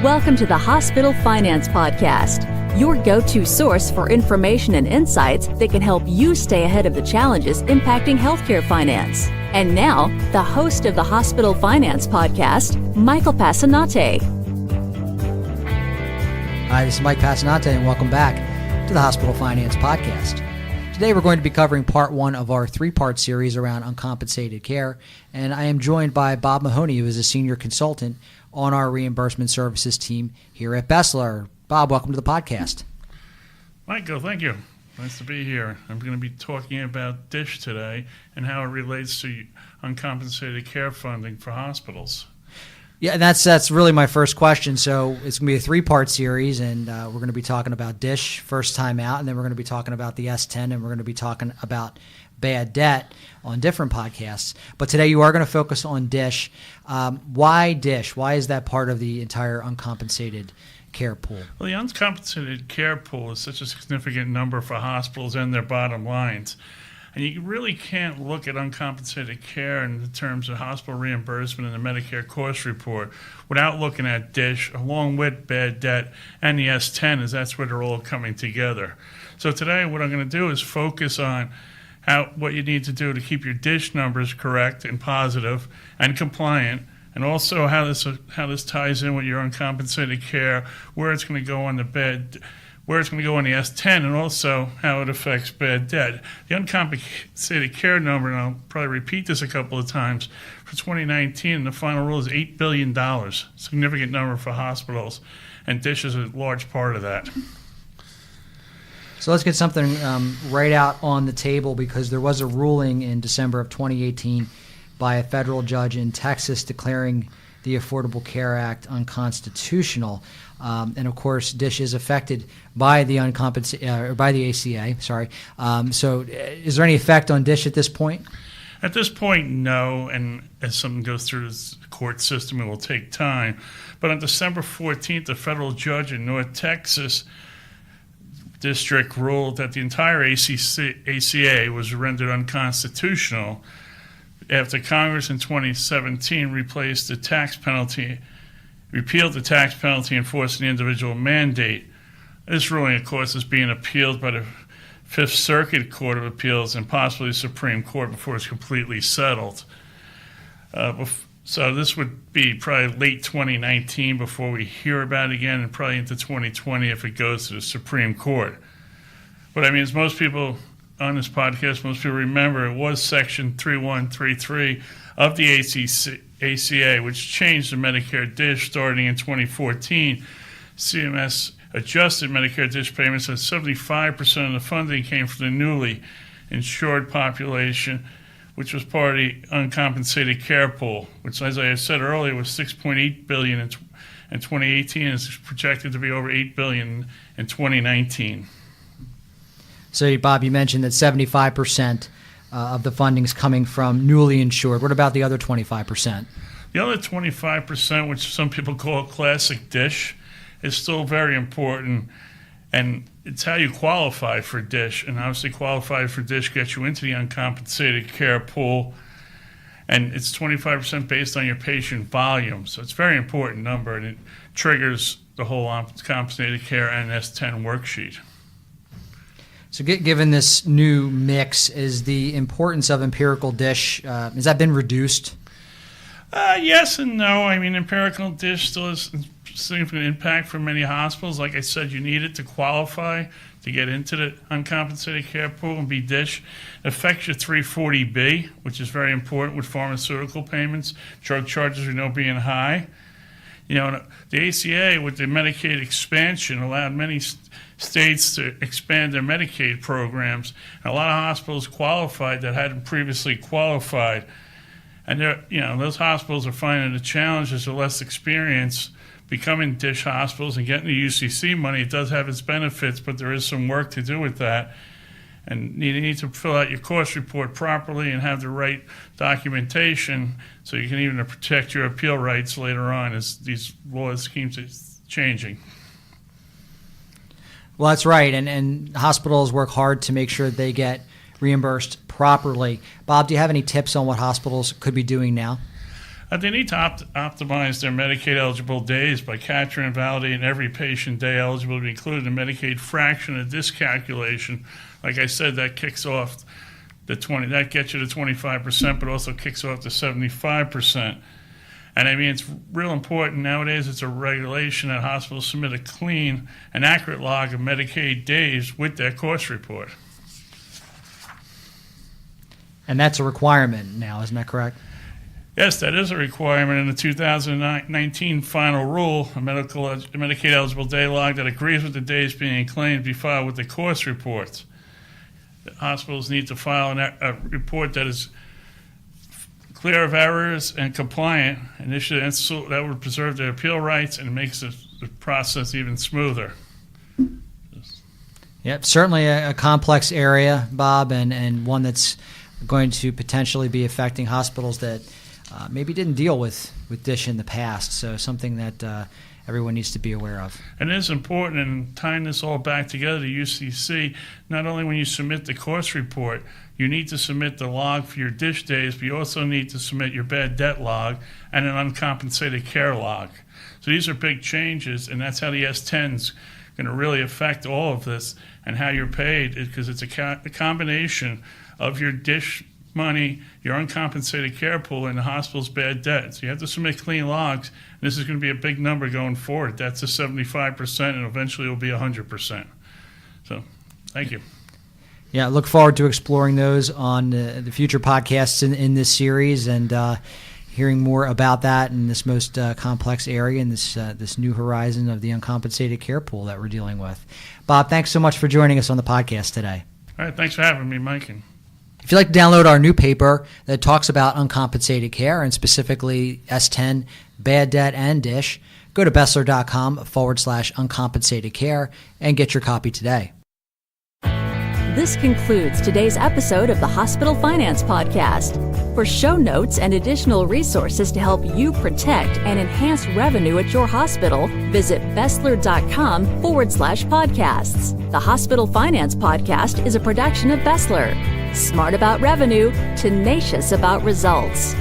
Welcome to the Hospital Finance Podcast, your go-to source for information and insights that can help you stay ahead of the challenges impacting healthcare finance. And now, the host of the Hospital Finance Podcast, Michael Passanante. Hi, this is Mike Passanante, and welcome back to the Hospital Finance Podcast. Today we're going to be covering part one of our three-part series around uncompensated care, and I am joined by Bob Mahoney, who is a senior consultant on our reimbursement services team here at BESLER. Bob, welcome to the podcast. Michael, thank you. Nice to be here. I'm going to be talking about DSH today and how it relates to uncompensated care funding for hospitals. Yeah, that's really my first question. So it's going to be a three-part series, and we're going to be talking about DSH first time out, and then we're going to be talking about the S10, and we're going to be talking about bad debt on different podcasts. But today you are going to focus on DSH. Why DSH? Why is that part of the entire uncompensated care pool? Well, the uncompensated care pool is such a significant number for hospitals and their bottom lines. And you really can't look at uncompensated care in terms of hospital reimbursement and the Medicare cost report without looking at DSH along with bad debt and the S10, as that's where they're all coming together. So today what I'm going to do is focus on what you need to do to keep your DSH numbers correct and positive and compliant, and also how this ties in with your uncompensated care, where it's going to go on the where it's going to go on the S10, and also how it affects bad debt. The uncompensated care number, and I'll probably repeat this a couple of times, for 2019, the final rule is $8 billion, significant number for hospitals, and DSH is a large part of that. So let's get something right out on the table, because there was a ruling in December of 2018 by a federal judge in Texas declaring the Affordable Care Act unconstitutional. And of course, DSH is affected by the by the ACA. So is there any effect on DSH at this point? At this point, no. And as something goes through the court system, it will take time. But on December 14th, a federal judge in North Texas district ruled that the entire ACA was rendered unconstitutional after Congress in 2017 repealed the tax penalty enforcing the individual mandate. This ruling, of course, is being appealed by the Fifth Circuit Court of Appeals and possibly the Supreme Court before it's completely settled. So this would be probably late 2019 before we hear about it again, and probably into 2020 if it goes to the Supreme Court. But I mean, as most people on this podcast, most people remember, it was Section 3133 of the ACA, which changed the Medicare DSH starting in 2014. CMS adjusted Medicare DSH payments so 75% of the funding came from the newly insured population, which was part of the uncompensated care pool, which, as I said earlier, was $6.8 billion in 2018 and is projected to be over $8 billion in 2019. So, Bob, you mentioned that 75% of the funding is coming from newly insured. What about the other 25%? The other 25%, which some people call classic DSH, is still very important, and it's how you qualify for DSH. And obviously, qualify for DSH gets you into the uncompensated care pool, and it's 25% based on your patient volume. So it's a very important number, and it triggers the whole uncompensated care and S10 worksheet. So given this new mix, is the importance of empirical DSH, has that been reduced? Yes and no. I mean, empirical DSH still has significant impact for many hospitals. Like I said, you need it to qualify to get into the uncompensated care pool and be DSH. It affects your 340B, which is very important with pharmaceutical payments, drug charges we know being high. You know, the ACA with the Medicaid expansion allowed many states to expand their Medicaid programs, and a lot of hospitals qualified that hadn't previously qualified. And those hospitals are finding the challenges of less experience becoming DSH hospitals and getting the UCC money. It does have its benefits, but there is some work to do with that. And you need to fill out your cost report properly and have the right documentation so you can even protect your appeal rights later on as these laws keep changing. Well, that's right, and hospitals work hard to make sure they get reimbursed properly. Bob, do you have any tips on what hospitals could be doing now? They need to optimize their Medicaid eligible days by capturing and validating every patient day eligible to be included in Medicaid fraction of this calculation. Like I said, that kicks off that gets you to 25%, but also kicks off to 75%. And I mean, it's real important nowadays. It's a regulation that hospitals submit a clean and accurate log of Medicaid days with their cost report. And that's a requirement now, isn't that correct? Yes, that is a requirement in the 2019 final rule. A Medicaid eligible day log that agrees with the days being claimed be filed with the cost reports. The hospitals need to file a report that is clear of errors and compliant, and that would preserve their appeal rights and makes the process even smoother. Yep, certainly a complex area, Bob, and one that's going to potentially be affecting hospitals that maybe didn't deal with DSH in the past, so something that everyone needs to be aware of. And it is important, and tying this all back together to UCC, not only when you submit the cost report, you need to submit the log for your DSH days, but you also need to submit your bad debt log and an uncompensated care log. So these are big changes, and that's how the S10's going to really affect all of this and how you're paid, because it's a combination of your DSH money, your uncompensated care pool, and the hospital's bad debt. So you have to submit clean logs. And this is going to be a big number going forward. That's a 75%, and eventually it will be 100%. So thank you. Yeah, I look forward to exploring those on the future podcasts in this series and hearing more about that in this most complex area and this new horizon of the uncompensated care pool that we're dealing with. Bob, thanks so much for joining us on the podcast today. All right, thanks for having me, Mike. If you'd like to download our new paper that talks about uncompensated care and specifically S10, bad debt, and DSH, go to BESLER.com/uncompensated care and get your copy today. This concludes today's episode of the Hospital Finance Podcast. For show notes and additional resources to help you protect and enhance revenue at your hospital, visit BESLER.com/podcasts. The Hospital Finance Podcast is a production of BESLER. Smart about revenue, tenacious about results.